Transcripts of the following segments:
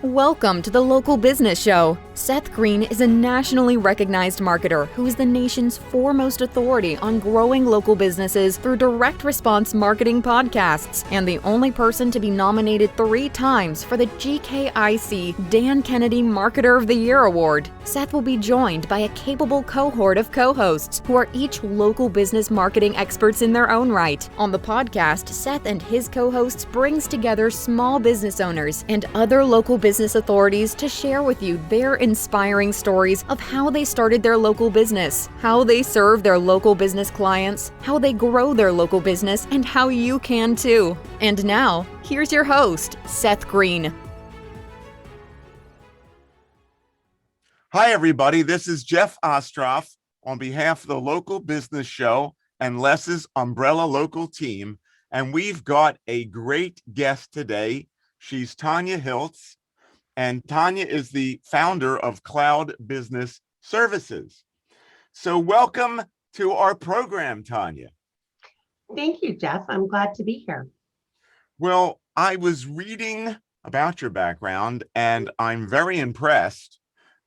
Welcome to the Local Business Show. Seth Green is a nationally recognized marketer who is the nation's foremost authority on growing local businesses through direct response marketing podcasts, and the only person to be nominated 3 times for the GKIC Dan Kennedy Marketer of the Year Award. Seth will be joined by a capable cohort of co-hosts who are each local business marketing experts in their own right. On the podcast, Seth and his co-hosts brings together small business owners and other local business authorities to share with you their inspiring stories of how they started their local business, how they serve their local business clients, how they grow their local business, and how you can too. And now, here's your host, Seth Green. Hi, everybody. This is Jeff Ostroff on behalf of the Local Business Show and Les's Umbrella Local team. And we've got a great guest today. She's Tanya Hilts. And Tanya is the founder of Cloud Business Services. So welcome to our program, Tanya. Thank you, Jeff. I'm glad to be here. Well, I was reading about your background, and I'm very impressed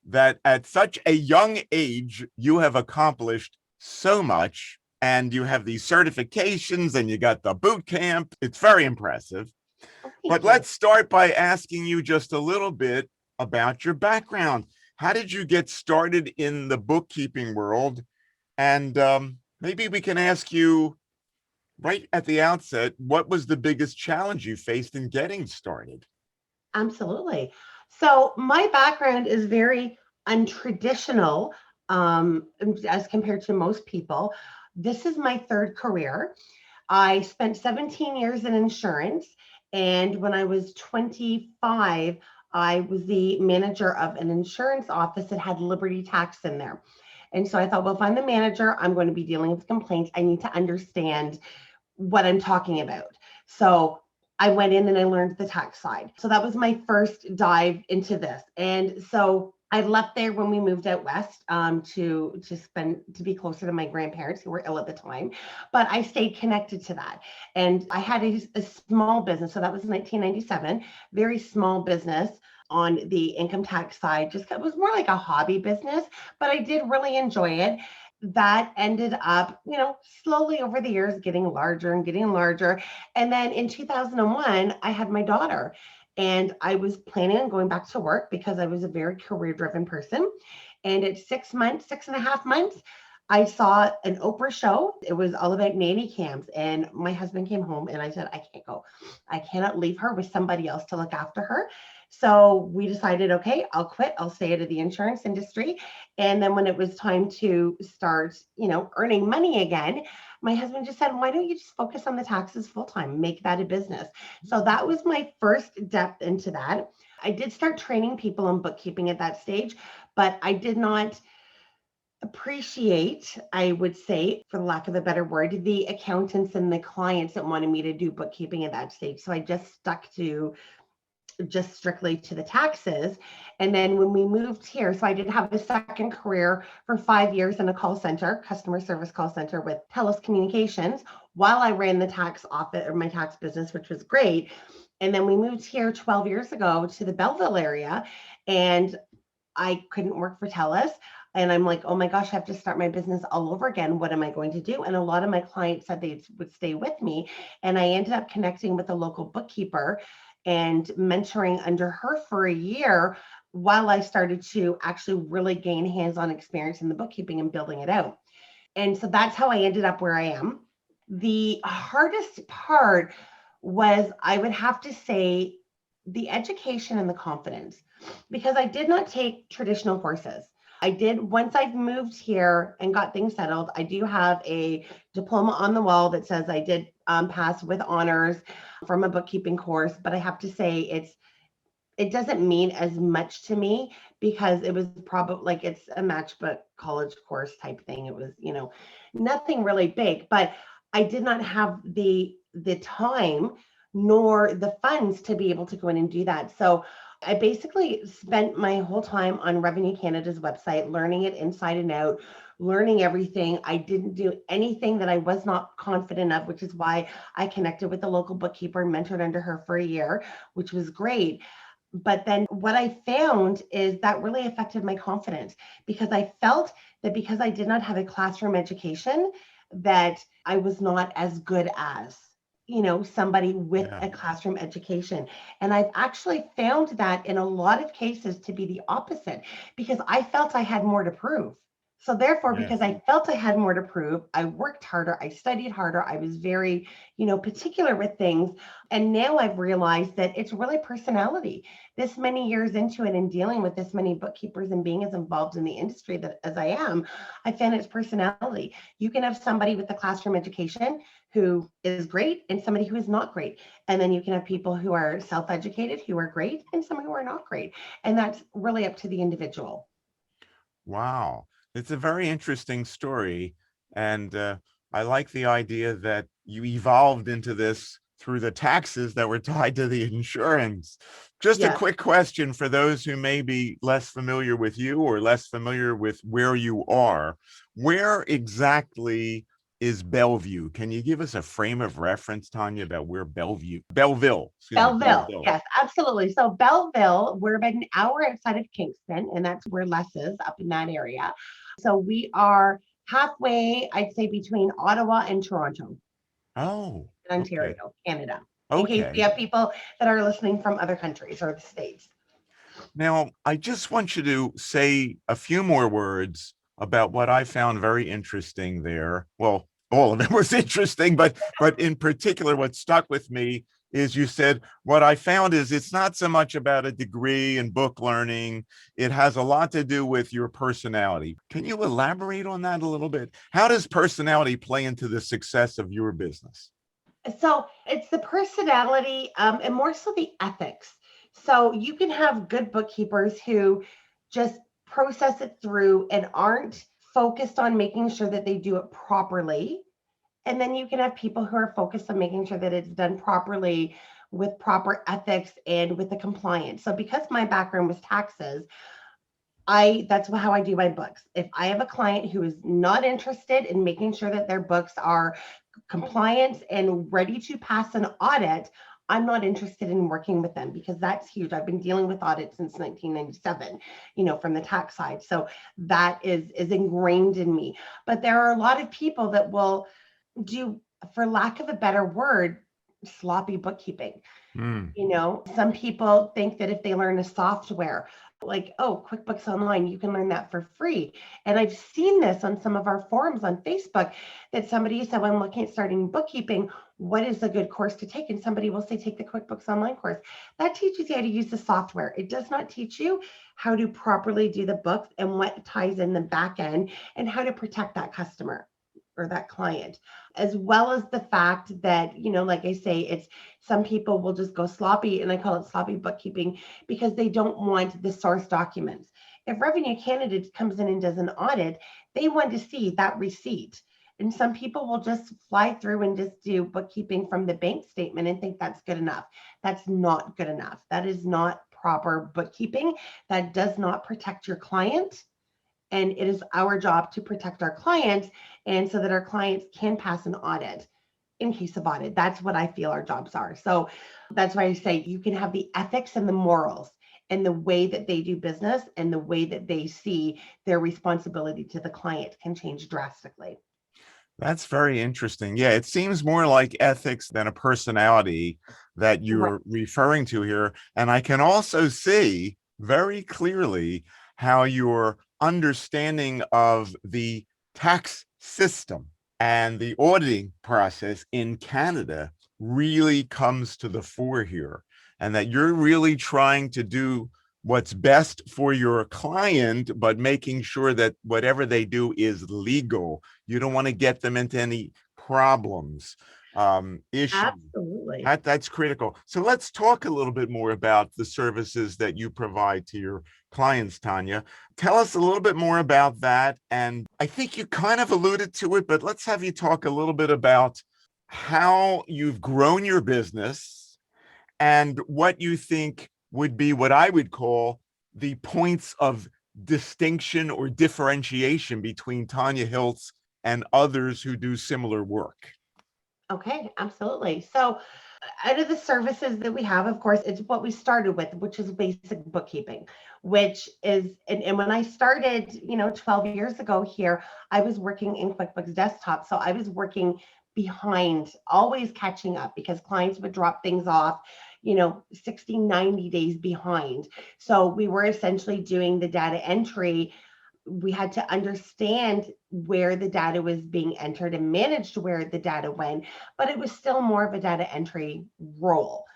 that at such a young age, you have accomplished so much, and you have these certifications, and you got the boot camp. It's very impressive. But let's start by asking you just a little bit about your background. How did you get started in the bookkeeping world? And maybe we can ask you right at the outset, what was the biggest challenge you faced in getting started? Absolutely. So my background is very untraditional as compared to most people. This is my 3rd career. I spent 17 years in insurance. And when I was 25, I was the manager of an insurance office that had Liberty Tax in there. And so I thought, well, if I'm the manager, I'm going to be dealing with complaints. I need to understand what I'm talking about. So I went in and I learned the tax side. So that was my first dive into this. And so I left there when we moved out west to be closer to my grandparents who were ill at the time, but I stayed connected to that. And I had a small business. So that was 1997, very small business on the income tax side. Just it was more like a hobby business, but I did really enjoy it. That ended up, slowly over the years, getting larger and getting larger. And then in 2001, I had my daughter. And I was planning on going back to work because I was a very career-driven person. And at 6.5 months, I saw an Oprah show. It was all about nanny cams. And my husband came home and I said, I can't go. I cannot leave her with somebody else to look after her. So we decided, okay, I'll quit. I'll stay out of the insurance industry. And then when it was time to start, earning money again, my husband just said, why don't you just focus on the taxes full time, make that a business? So that was my first depth into that. I did start training people on bookkeeping at that stage, but I did not appreciate, I would say, for the lack of a better word, the accountants and the clients that wanted me to do bookkeeping at that stage. So I just stuck to just strictly to the taxes. And then when we moved here, so I did have a second career for 5 years in a call center, customer service call center with TELUS Communications, while I ran the tax office or my tax business, which was great. And then we moved here 12 years ago to the Belleville area, and I couldn't work for TELUS. And I'm like, oh my gosh, I have to start my business all over again. What am I going to do? And a lot of my clients said they would stay with me. And I ended up connecting with a local bookkeeper and mentoring under her for a year while I started to actually really gain hands-on experience in the bookkeeping and building it out. And so that's how I ended up where I am. The hardest part was, I would have to say, the education and the confidence, because I did not take traditional courses. I did, once I've moved here and got things settled, I do have a diploma on the wall that says I did pass with honors from a bookkeeping course, but I have to say it doesn't mean as much to me because it was probably like it's a matchbook college course type thing. It was, nothing really big, but I did not have the time nor the funds to be able to go in and do that. So I basically spent my whole time on Revenue Canada's website, learning it inside and out, learning everything. I didn't do anything that I was not confident of, which is why I connected with the local bookkeeper and mentored under her for a year, which was great. But then what I found is that really affected my confidence, because I felt that because I did not have a classroom education, that I was not as good as, somebody with Yeah. a classroom education. And I've actually found that in a lot of cases to be the opposite, because I felt I had more to prove. So therefore, because Yes. I felt I had more to prove, I worked harder, I studied harder, I was very, particular with things. And now I've realized that it's really personality. This many years into it and dealing with this many bookkeepers and being as involved in the industry that as I am, I found it's personality. You can have somebody with a classroom education who is great and somebody who is not great. And then you can have people who are self-educated, who are great, and some who are not great. And that's really up to the individual. Wow. It's a very interesting story. And I like the idea that you evolved into this through the taxes that were tied to the insurance. Just a Yes. quick question for those who may be less familiar with you or less familiar with where you are. Where exactly is Bellevue? Can you give us a frame of reference, Tanya, about where Belleville, Belleville. Belleville. Yes, absolutely. So Belleville, we're about an hour outside of Kingston, and that's where Les is, up in that area. So we are halfway, I'd say, between Ottawa and Toronto, Oh, in okay. Ontario, Canada, in case we Okay. have people that are listening from other countries or the States. Now, I just want you to say a few more words about what I found very interesting there. Well, all of it was interesting, but in particular, what stuck with me is you said, what I found is it's not so much about a degree and book learning. It has a lot to do with your personality. Can you elaborate on that a little bit? How does personality play into the success of your business? So it's the personality, and more so the ethics. So you can have good bookkeepers who just process it through and aren't focused on making sure that they do it properly. And then you can have people who are focused on making sure that it's done properly with proper ethics and with the compliance. So because my background was taxes, that's how I do my books. If I have a client who is not interested in making sure that their books are compliant and ready to pass an audit, I'm not interested in working with them, because that's huge. I've been dealing with audits since 1997, from the tax side. So that is ingrained in me. But there are a lot of people that will do, for lack of a better word, sloppy bookkeeping. Hmm. Some people think that if they learn a software like, oh, QuickBooks Online, you can learn that for free. And I've seen this on some of our forums on Facebook, that somebody said, well, I'm looking at starting bookkeeping. What is a good course to take? And somebody will say, take the QuickBooks Online course. That teaches you how to use the software. It does not teach you how to properly do the books and what ties in the back end and how to protect that customer or that client, as well as the fact that, like I say, it's some people will just go sloppy, and I call it sloppy bookkeeping, because they don't want the source documents. If Revenue Canada comes in and does an audit, they want to see that receipt. And some people will just fly through and just do bookkeeping from the bank statement and think that's good enough. That's not good enough. That is not proper bookkeeping. That does not protect your client. And it is our job to protect our clients, and so that our clients can pass an audit in case of audit. That's what I feel our jobs are. So that's why I say you can have the ethics and the morals and the way that they do business and the way that they see their responsibility to the client can change drastically. That's very interesting. Yeah, it seems more like ethics than a personality that Right. you're referring to here. And I can also see very clearly how your understanding of the tax system and the auditing process in Canada really comes to the fore here, and that you're really trying to do what's best for your client, but making sure that whatever they do is legal. You don't want to get them into any problems, issues. Absolutely. That's critical. So let's talk a little bit more about the services that you provide to your clients, Tanya. Tell us a little bit more about that. And I think you kind of alluded to it, but let's have you talk a little bit about how you've grown your business and what you think would be what I would call the points of distinction or differentiation between Tanya Hilts and others who do similar work. Okay, absolutely. So Out of the services that we have, of course, it's what we started with, which is basic bookkeeping, which is, and when I started, 12 years ago here, I was working in QuickBooks Desktop. So I was working behind, always catching up because clients would drop things off, 60, 90 days behind. So we were essentially doing the data entry. We had to understand where the data was being entered and managed where the data went, but it was still more of a data entry role.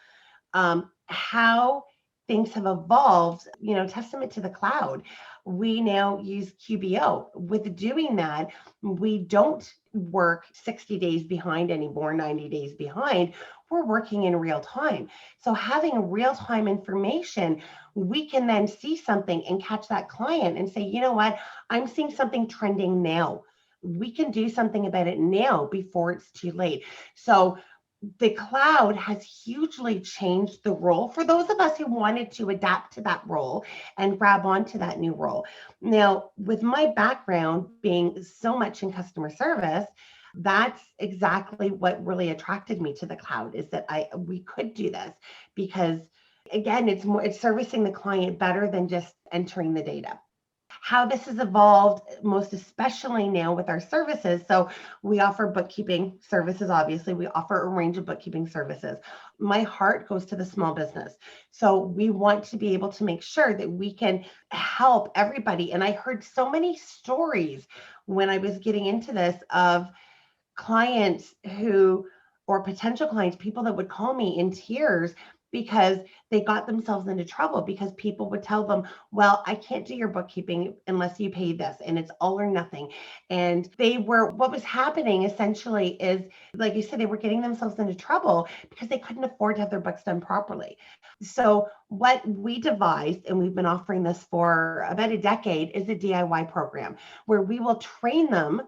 How things have evolved, testament to the cloud. We now use QBO. With doing that, we don't work 60 days behind anymore, 90 days behind. We're working in real time. So having real time information, we can then see something and catch that client and say, you know what, I'm seeing something trending now. We can do something about it now before it's too late. So the cloud has hugely changed the role for those of us who wanted to adapt to that role and grab onto that new role. Now, with my background being so much in customer service, that's exactly what really attracted me to the cloud, is that we could do this because, again, it's servicing the client better than just entering the data. How this has evolved, most especially now with our services. So we offer bookkeeping services, obviously. We offer a range of bookkeeping services. My heart goes to the small business. So we want to be able to make sure that we can help everybody. And I heard so many stories when I was getting into this of clients or potential clients, people that would call me in tears because they got themselves into trouble because people would tell them, well, I can't do your bookkeeping unless you pay this, and it's all or nothing. And what was happening essentially is, like you said, they were getting themselves into trouble because they couldn't afford to have their books done properly. So what we devised, and we've been offering this for about a decade, is a DIY program where we will train them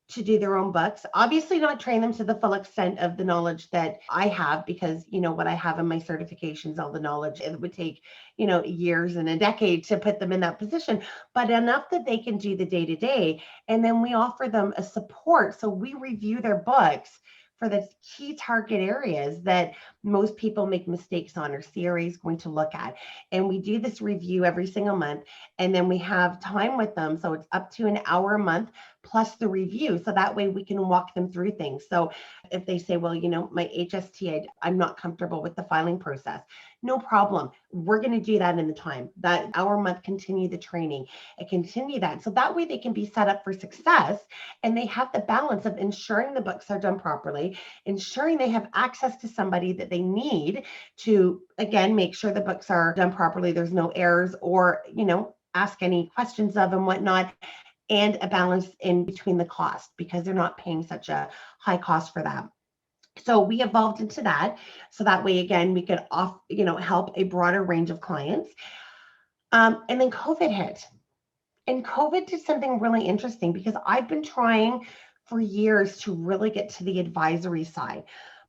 to do their own books. Obviously not train them to the full extent of the knowledge that I have, because what I have in my certifications, all the knowledge, it would take, years and a decade to put them in that position, but enough that they can do the day-to-day. And then we offer them a support. So we review their books for the key target areas that most people make mistakes on, or CRA is going to look at. And we do this review every single month. And then we have time with them. So it's up to an hour a month plus the review. So that way we can walk them through things. So if they say, well, my HST, I'm not comfortable with the filing process, no problem. We're going to do that in the time. That hour a month, continue the training and continue that. So that way they can be set up for success, and they have the balance of ensuring the books are done properly, ensuring they have access to somebody that they need to, again, make sure the books are done properly. There's no errors, or, ask any questions of and whatnot, and a balance in between the cost, because they're not paying such a high cost for that. So we evolved into that. So that way, again, we could help a broader range of clients. And then COVID hit. And COVID did something really interesting, because I've been trying for years to really get to the advisory side.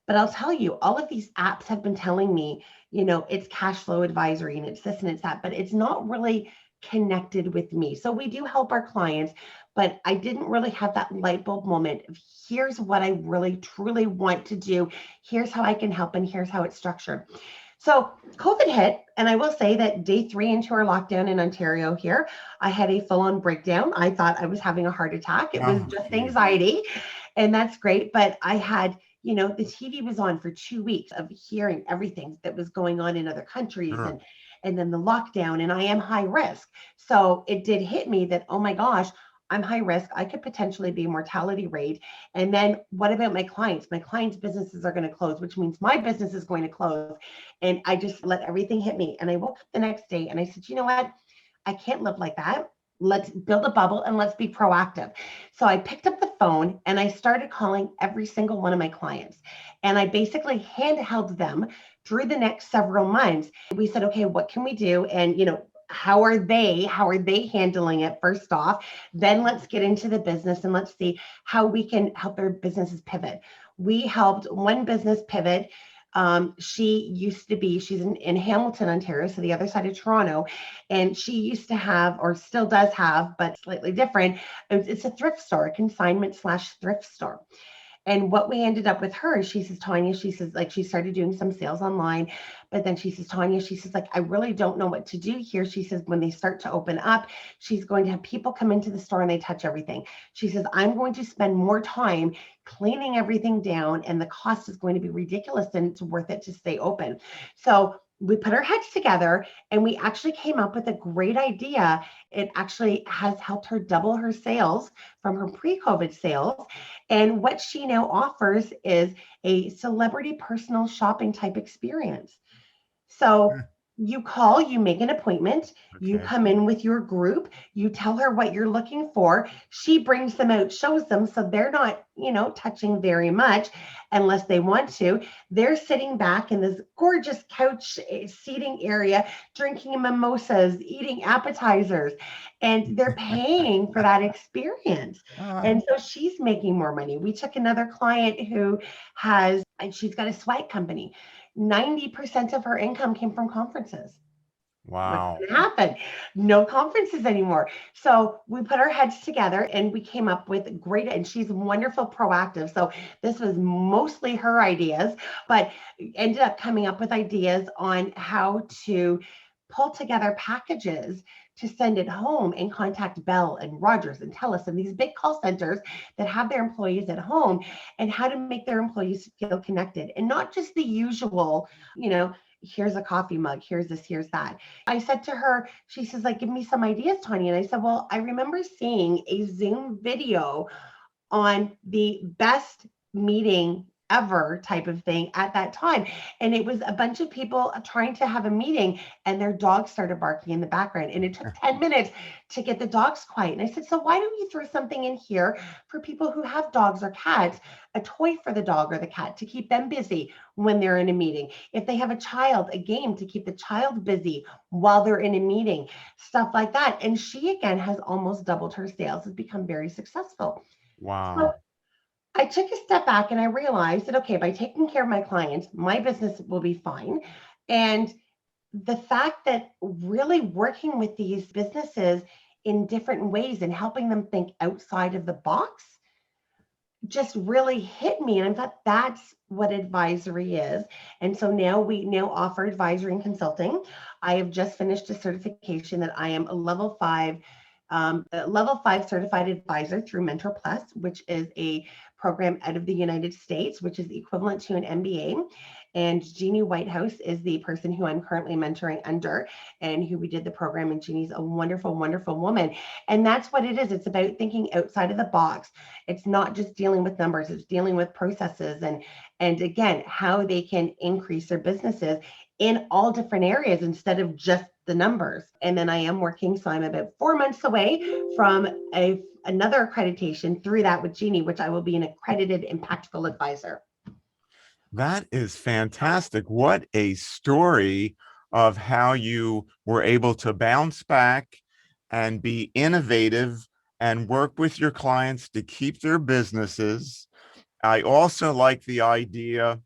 But I'll tell you, all of these apps have been telling me, it's cash flow advisory and it's this and it's that, but it's not really connected with me. So we do help our clients, but I didn't really have that light bulb moment of, here's what I really truly want to do. Here's how I can help, and here's how it's structured. So COVID hit, and I will say that day 3 into our lockdown in Ontario here, I had a full-on breakdown. I thought I was having a heart attack. It was just anxiety, and that's great. But I had, the TV was on for 2 weeks of hearing everything that was going on in other countries, and then the lockdown, and I am high risk. So it did hit me that, oh my gosh, I'm high risk. I could potentially be a mortality rate. And then what about my clients? My clients' businesses are going to close, which means my business is going to close. And I just let everything hit me. And I woke up the next day and I said, you know what? I can't live like that. Let's build a bubble and let's be proactive. So I picked up the phone and I started calling every single one of my clients. And I basically handheld them through the next several months. We said, okay, what can we do? And, how are they handling it first off? Then let's get into the business and let's see how we can help their businesses pivot. We helped one business pivot. She's in Hamilton, Ontario, so the other side of Toronto. And she used to have, or still does have, but slightly different. It's a thrift store, a consignment / thrift store. And what we ended up with her, she says, Tanya, she says, like, she started doing some sales online, but then she says, Tanya, she says, like, I really don't know what to do here. She says, when they start to open up, she's going to have people come into the store and they touch everything. She says, I'm going to spend more time cleaning everything down, and the cost is going to be ridiculous, and it's worth it to stay open. So we put our heads together and we actually came up with a great idea. It actually has helped her double her sales from her pre-COVID sales. And what she now offers is a celebrity personal shopping type experience. So you call, you make an appointment, you Okay. come in with your group, you tell her what you're looking for. She brings them out, shows them, so they're not, touching very much unless they want to. They're sitting back in this gorgeous couch seating area, drinking mimosas, eating appetizers, and they're paying for that experience. And so she's making more money. We took another client who and she's got a sweat company. 90% of her income came from conferences. What's Wow. going to happen? No conferences anymore. So we put our heads together and we came up with great, and she's wonderful, proactive. So this was mostly her ideas, but ended up coming up with ideas on how to pull together packages to send it home and contact Bell and Rogers and TELUS and these big call centers that have their employees at home, and how to make their employees feel connected, and not just the usual, here's a coffee mug, here's this, here's that. I said to her, she says, like, give me some ideas, Tanya. And I said, well, I remember seeing a Zoom video on the best meeting ever type of thing at that time. And it was a bunch of people trying to have a meeting, and their dogs started barking in the background. And it took 10 minutes to get the dogs quiet. And I said, so why don't you throw something in here for people who have dogs or cats, a toy for the dog or the cat to keep them busy when they're in a meeting. If they have a child, a game to keep the child busy while they're in a meeting, stuff like that. And she, again, has almost doubled her sales, has become very successful. So Wow. I took a step back and I realized that, okay, by taking care of my clients, my business will be fine. And the fact that really working with these businesses in different ways and helping them think outside of the box just really hit me. And I thought, that's what advisory is. And so now we offer advisory and consulting. I have just finished a certification that I am a level 5 certified advisor through Mentor Plus, which is a program out of the United States, which is equivalent to an MBA. And Jeannie Whitehouse is the person who I'm currently mentoring under, and who we did the program. And Jeannie's a wonderful, wonderful woman. And that's what it is. It's about thinking outside of the box. It's not just dealing with numbers, it's dealing with processes and again, how they can increase their businesses in all different areas instead of just the numbers. And then I am working, so I'm about 4 months away from another accreditation through that with Jeannie, which I will be an accredited impactful advisor. That is fantastic. What a story of how you were able to bounce back and be innovative and work with your clients to keep their businesses. I also like the idea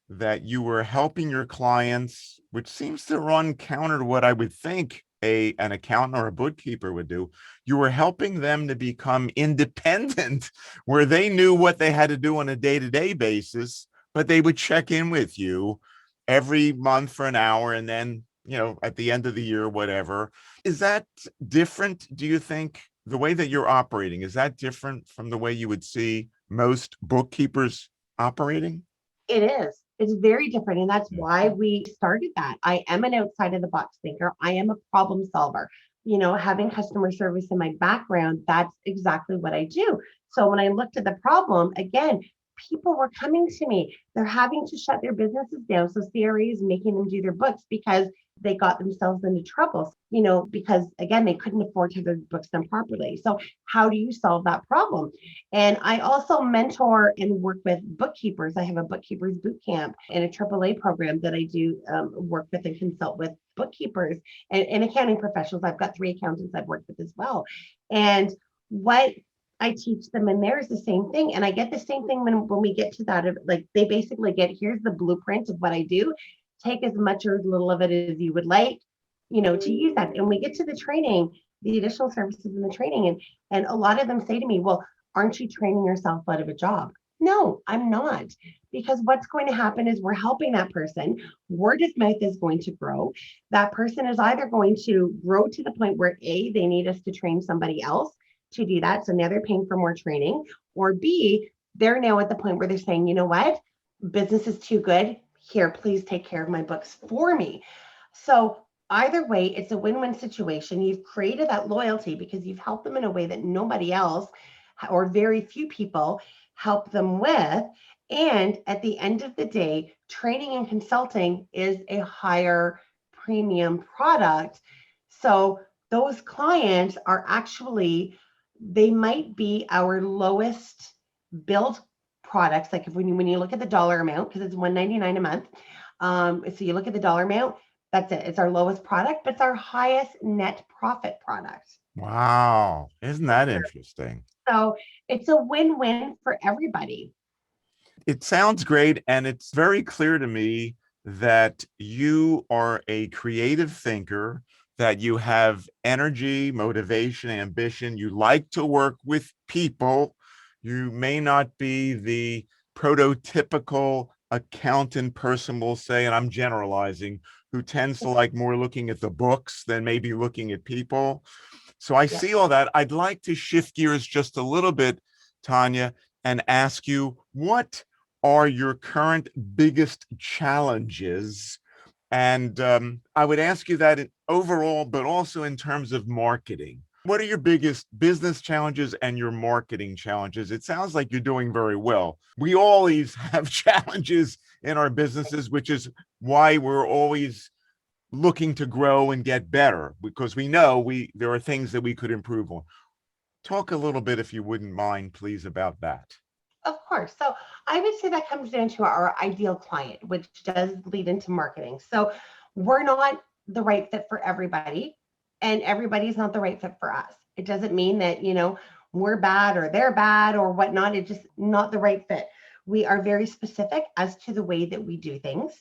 that you were helping your clients, which seems to run counter to what I would think an accountant or a bookkeeper would do. You were helping them to become independent, where they knew what they had to do on a day-to-day basis, but they would check in with you every month for an hour, and then, at the end of the year, whatever. Is that different, do you think, the way that you're operating? Is that different from the way you would see most bookkeepers operating? It is. It's very different. And that's why we started that. I am an outside of the box thinker. I am a problem solver. Having customer service in my background, that's exactly what I do. So when I looked at the problem, again, people were coming to me. They're having to shut their businesses down. So CRA is making them do their books because they got themselves into trouble, because again, they couldn't afford to have their books done properly. So how do you solve that problem? And I also mentor and work with bookkeepers. I have a bookkeepers boot camp and a AAA program that I do work with and consult with bookkeepers and accounting professionals. I've got 3 accountants I've worked with as well. And what I teach them in there is the same thing. And I get the same thing when we get to that, like they basically get, here's the blueprint of what I do. Take as much or as little of it as you would like, to use that. And we get to the training, the additional services in the training. And a lot of them say to me, well, aren't you training yourself out of a job? No, I'm not. Because what's going to happen is we're helping that person. Word of mouth is going to grow. That person is either going to grow to the point where A, they need us to train somebody else to do that. So now they're paying for more training. Or B, they're now at the point where they're saying, you know what? Business is too good. Here, please take care of my books for me. So either way, it's a win-win situation. You've created that loyalty because you've helped them in a way that nobody else or very few people help them with. And at the end of the day, training and consulting is a higher premium product. So those clients are actually, they might be our lowest billed products. Like if when you look at the dollar amount, because it's $199 a month. So you look at the dollar amount, that's it. It's our lowest product, but it's our highest net profit product. Wow. Isn't that interesting? So it's a win-win for everybody. It sounds great. And it's very clear to me that you are a creative thinker, that you have energy, motivation, ambition. You like to work with people. You may not be the prototypical accountant person, will say, and I'm generalizing, who tends to like more looking at the books than maybe looking at people. So I Yeah. see all that. I'd like to shift gears just a little bit, Tanya, and ask you, what are your current biggest challenges? And I would ask you that overall, but also in terms of marketing. What are your biggest business challenges and your marketing challenges? It sounds like you're doing very well. We always have challenges in our businesses, which is why we're always looking to grow and get better, because we know there are things that we could improve on. Talk a little bit, if you wouldn't mind, please, about that. Of course. So I would say that comes down to our ideal client, which does lead into marketing. So we're not the right fit for everybody, and everybody's not the right fit for us. It doesn't mean that, we're bad or they're bad or whatnot. It's just not the right fit. We are very specific as to the way that we do things.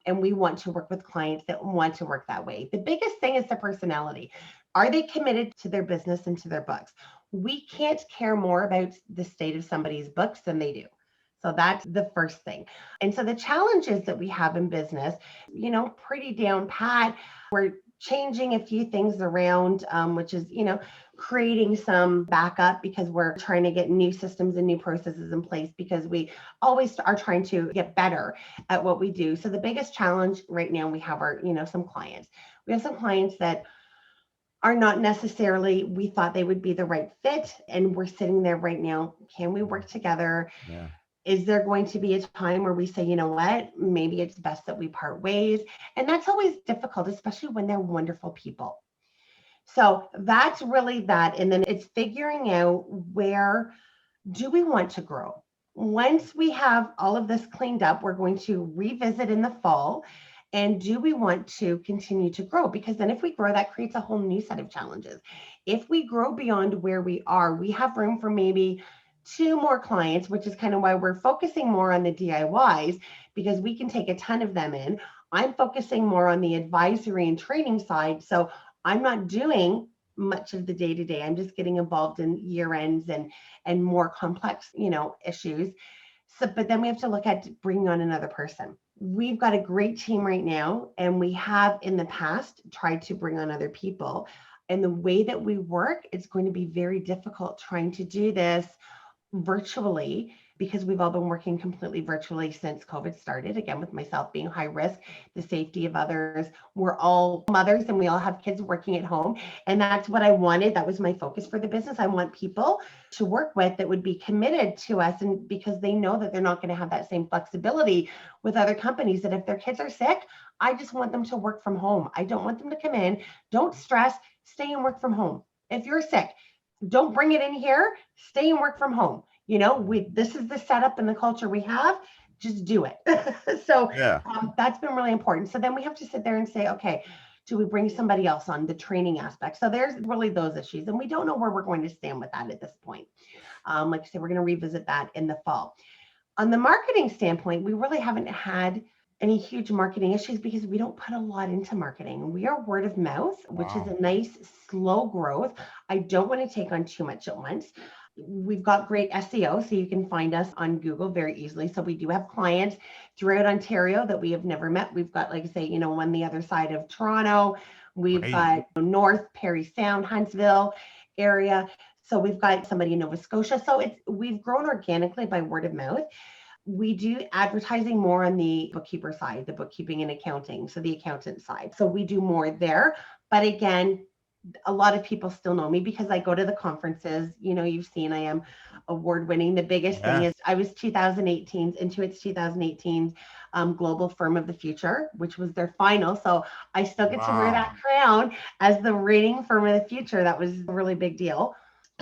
And we want to work with clients that want to work that way. The biggest thing is the personality. Are they committed to their business and to their books? We can't care more about the state of somebody's books than they do. So that's the first thing. And so the challenges that we have in business, pretty down pat. We're changing a few things around, which is, creating some backup because we're trying to get new systems and new processes in place because we always are trying to get better at what we do. So the biggest challenge right now we have are, some clients. We have some clients that are not necessarily, we thought they would be the right fit. And we're sitting there right now. Can we work together? Yeah. Is there going to be a time where we say, you know what, maybe it's best that we part ways? And that's always difficult, especially when they're wonderful people. So that's really that. And then it's figuring out, where do we want to grow? Once we have all of this cleaned up, we're going to revisit in the fall. And do we want to continue to grow? Because then if we grow, that creates a whole new set of challenges. If we grow beyond where we are, we have room for maybe 2 more clients, which is kind of why we're focusing more on the DIYs, because we can take a ton of them in. I'm focusing more on the advisory and training side. So I'm not doing much of the day-to-day. I'm just getting involved in year ends and more complex, issues. So, but then we have to look at bringing on another person. We've got a great team right now, and we have in the past tried to bring on other people. And the way that we work, it's going to be very difficult trying to do this virtually, because we've all been working completely virtually since COVID started. Again, with myself being high risk, the safety of others. We're all mothers and we all have kids working at home. And that's what I wanted. That was my focus for the business. I want people to work with that would be committed to us, and because they know that they're not going to have that same flexibility with other companies, that if their kids are sick, I just want them to work from home. I don't want them to come in. Don't stress, stay and work from home. If you're sick, don't bring it in here, stay and work from home. This is the setup and the culture we have, just do it. So Yeah. that's been really important. So then we have to sit there and say, okay, do we bring somebody else on, the training aspect? So there's really those issues, and we don't know where we're going to stand with that at this point. Like I said, we're going to revisit that in the fall. On the marketing standpoint, we really haven't had any huge marketing issues because we don't put a lot into marketing. We are word of mouth, which is a nice slow growth. I don't want to take on too much at once. We've got great SEO, so you can find us on Google very easily. So we do have clients throughout Ontario that we have never met. We've got, like I say, on the other side of Toronto. We've Right. got North, Parry Sound, Huntsville area. So we've got somebody in Nova Scotia. So we've grown organically by word of mouth. We do advertising more on the bookkeeper side, the bookkeeping and accounting, so the accountant side. So we do more there. But again, a lot of people still know me because I go to the conferences. You've seen I am award winning. The biggest thing is I was 2018's Intuit's 2018 Global Firm of the Future, which was their final. So I still get to wear that crown as the reigning firm of the future. That was a really big deal.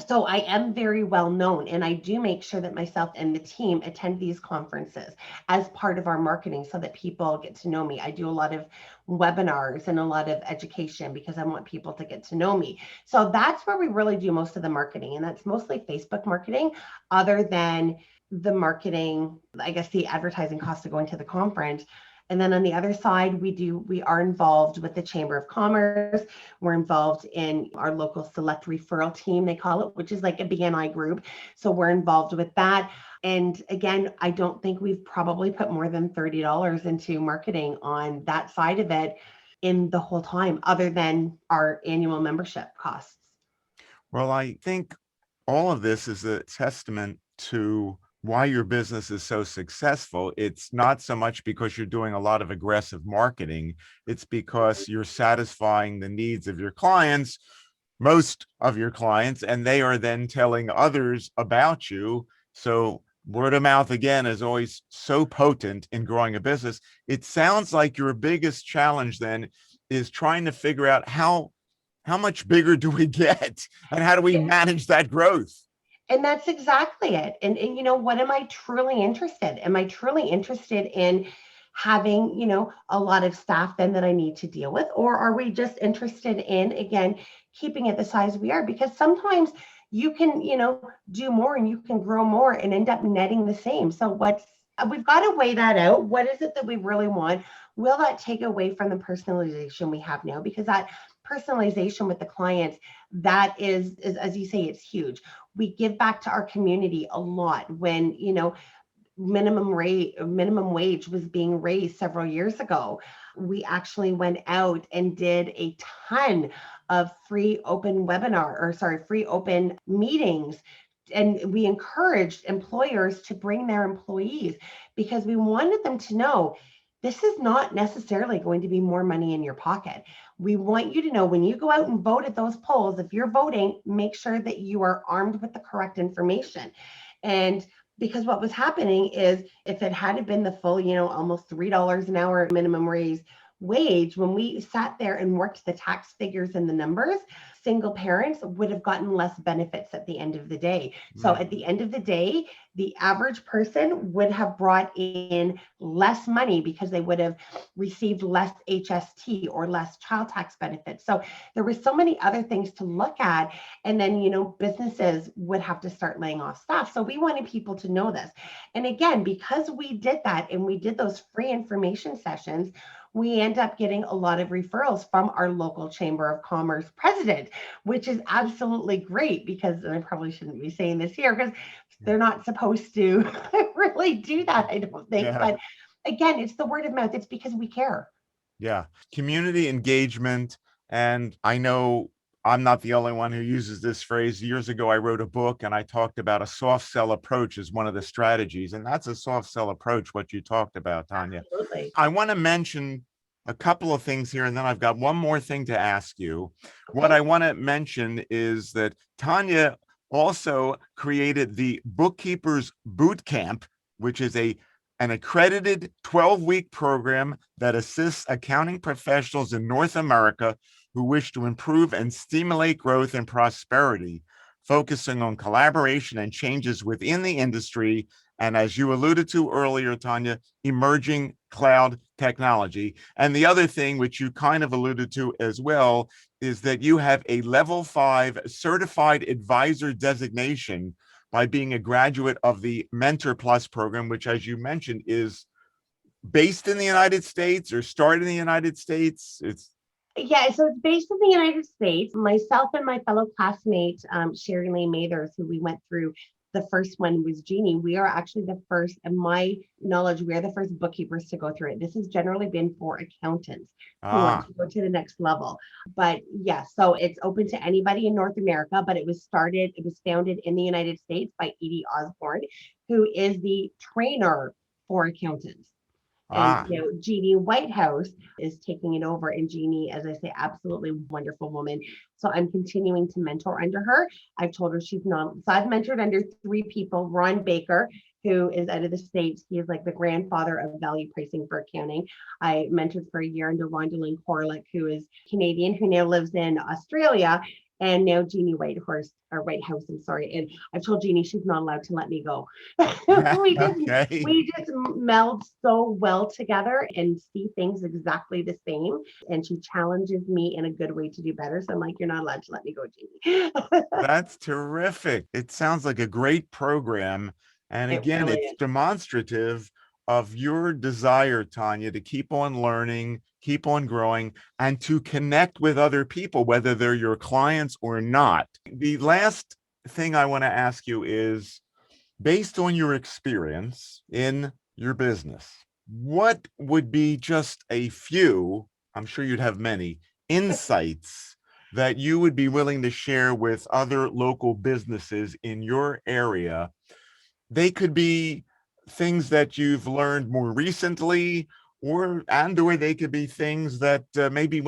So I am very well known, and I do make sure that myself and the team attend these conferences as part of our marketing so that people get to know me. I do a lot of webinars and a lot of education because I want people to get to know me. So that's where we really do most of the marketing, and that's mostly Facebook marketing, other than the marketing, I guess, the advertising cost of going to the conference. And then on the other side, we are involved with the Chamber of Commerce. We're involved in our local select referral team, they call it, which is like a BNI group. So we're involved with that. And again, I don't think we've probably put more than $30 into marketing on that side of it in the whole time, other than our annual membership costs. Well, I think all of this is a testament to why your business is so successful. It's not so much because you're doing a lot of aggressive marketing. It's because you're satisfying the needs of your clients, most of your clients, and they are then telling others about you. So word of mouth, again, is always so potent in growing a business. It sounds like your biggest challenge then is trying to figure out how much bigger do we get and how do we manage that growth? And that's exactly it. And what am I truly interested? Am I truly interested in having, a lot of staff then that I need to deal with? Or are we just interested in, again, keeping it the size we are? Because sometimes you can, do more and you can grow more and end up netting the same. So we've got to weigh that out. What is it that we really want? Will that take away from the personalization we have now? Because that personalization with the clients, that is, as you say, it's huge. We give back to our community a lot when, minimum wage was being raised several years ago. We actually went out and did a ton of free open meetings. And we encouraged employers to bring their employees because we wanted them to know this is not necessarily going to be more money in your pocket. We want you to know when you go out and vote at those polls, if you're voting, make sure that you are armed with the correct information. And because what was happening is if it hadn't been the full, almost $3 an hour minimum raise wage, when we sat there and worked the tax figures and the numbers, single parents would have gotten less benefits at the end of the day. So at the end of the day, the average person would have brought in less money because they would have received less HST or less child tax benefits. So there were so many other things to look at. And then, businesses would have to start laying off staff. So we wanted people to know this. And again, because we did that and we did those free information sessions, we end up getting a lot of referrals from our local Chamber of Commerce president, which is absolutely great because, and I probably shouldn't be saying this here because they're not supposed to really do that, I don't think. Yeah. But again, it's the word of mouth. It's because we care. Yeah. Community engagement. And I know I'm not the only one who uses this phrase. Years ago, I wrote a book and I talked about a soft sell approach as one of the strategies. And that's a soft sell approach, what you talked about, Tanya. Absolutely. I want to mention a couple of things here, and then I've got one more thing to ask you. Okay. What I want to mention is that Tanya also created the Bookkeepers Boot Camp, which is an accredited 12-week program that assists accounting professionals in North America who wish to improve and stimulate growth and prosperity, focusing on collaboration and changes within the industry. And as you alluded to earlier, Tanya, emerging cloud technology. And the other thing, which you kind of alluded to as well, is that you have a level 5 certified advisor designation by being a graduate of the Mentor Plus program, which, as you mentioned, is based in the United States or started in the United States. Yeah, so it's based in the United States. Myself and my fellow classmate, Sherry Lane Mathers, who we went through, the first one was Jeannie. We are actually the first, in my knowledge, we are the first bookkeepers to go through it. This has generally been for accountants who want Ah, to go to the next level. But yeah, so it's open to anybody in North America, but it was founded in the United States by Edie Osborne, who is the trainer for accountants. And ah, Jeannie Whitehouse is taking it over. And Jeannie, as I say, absolutely wonderful woman. So I'm continuing to mentor under her. I've told her she's not. So I've mentored under three people. Ron Baker, who is out of the States. He is like the grandfather of value pricing for accounting. I mentored for a year under Rhonda Corlick, who is Canadian, who now lives in Australia. And now Jeannie Whitehouse, I'm sorry. And I've told Jeannie she's not allowed to let me go. we just okay. we just meld so well together and see things exactly the same. And she challenges me in a good way to do better. So I'm like, you're not allowed to let me go, Jeannie. That's terrific. It sounds like a great program. And It again, really it's is. demonstrative of your desire, Tanya, to keep on learning, keep on growing, and to connect with other people, whether they're your clients or not. The last thing I want to ask you is, based on your experience in your business, what would be just a few, I'm sure you'd have many, insights that you would be willing to share with other local businesses in your area? They could be things that you've learned more recently, or they could be things that maybe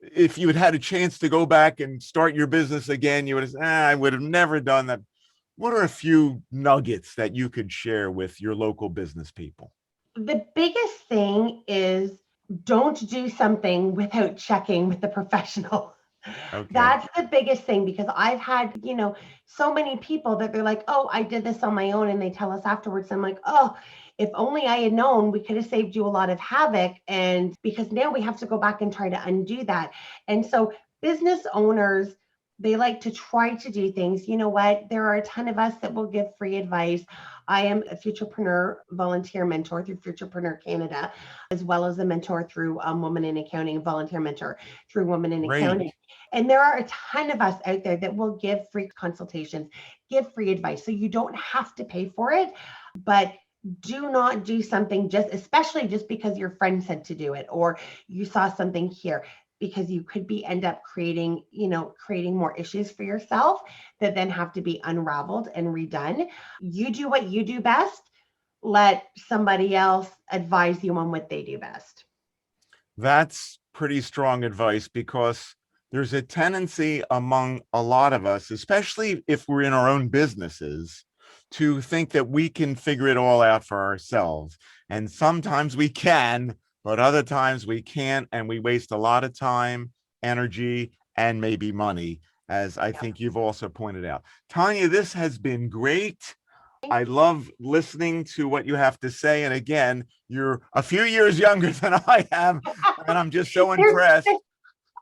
if you had a chance to go back and start your business again, you would have said, I would have never done that. What are a few nuggets that you could share with your local business people? The biggest thing is don't do something without checking with the professional. Okay. That's the biggest thing because I've had, so many people that they're like, oh, I did this on my own. And they tell us afterwards, I'm like, oh, if only I had known, we could have saved you a lot of havoc. And because now we have to go back and try to undo that. And so business owners, they like to try to do things. You know what? There are a ton of us that will give free advice. I am a Futurepreneur volunteer mentor through Futurepreneur Canada, as well as a mentor through Woman in Accounting, volunteer mentor through Woman in Great. Accounting. And there are a ton of us out there that will give free consultations, give free advice. So you don't have to pay for it, but do not do something especially just because your friend said to do it, or you saw something here, because you could end up creating more issues for yourself that then have to be unraveled and redone. You do what you do best. Let somebody else advise you on what they do best. That's pretty strong advice, because there's a tendency among a lot of us, especially if we're in our own businesses, to think that we can figure it all out for ourselves. And sometimes we can, but other times we can't. And we waste a lot of time, energy, and maybe money, as I think you've also pointed out. Tanya, this has been great. I love listening to what you have to say. And again, you're a few years younger than I am, and I'm just so impressed.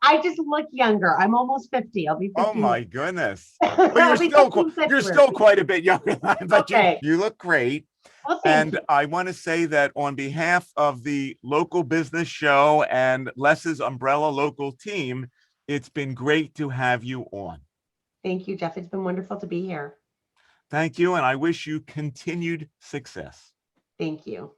I just look younger. I'm almost 50. I'll be Oh 50 my next. goodness. Well, I'll be 50 in you're February. still quite a bit younger than I, but Okay. you look great. Well, thank And you. I want to say that on behalf of the local business show and Les's Umbrella local team, it's been great to have you on. Thank you, Jeff. It's been wonderful to be here. Thank you. And I wish you continued success. Thank you.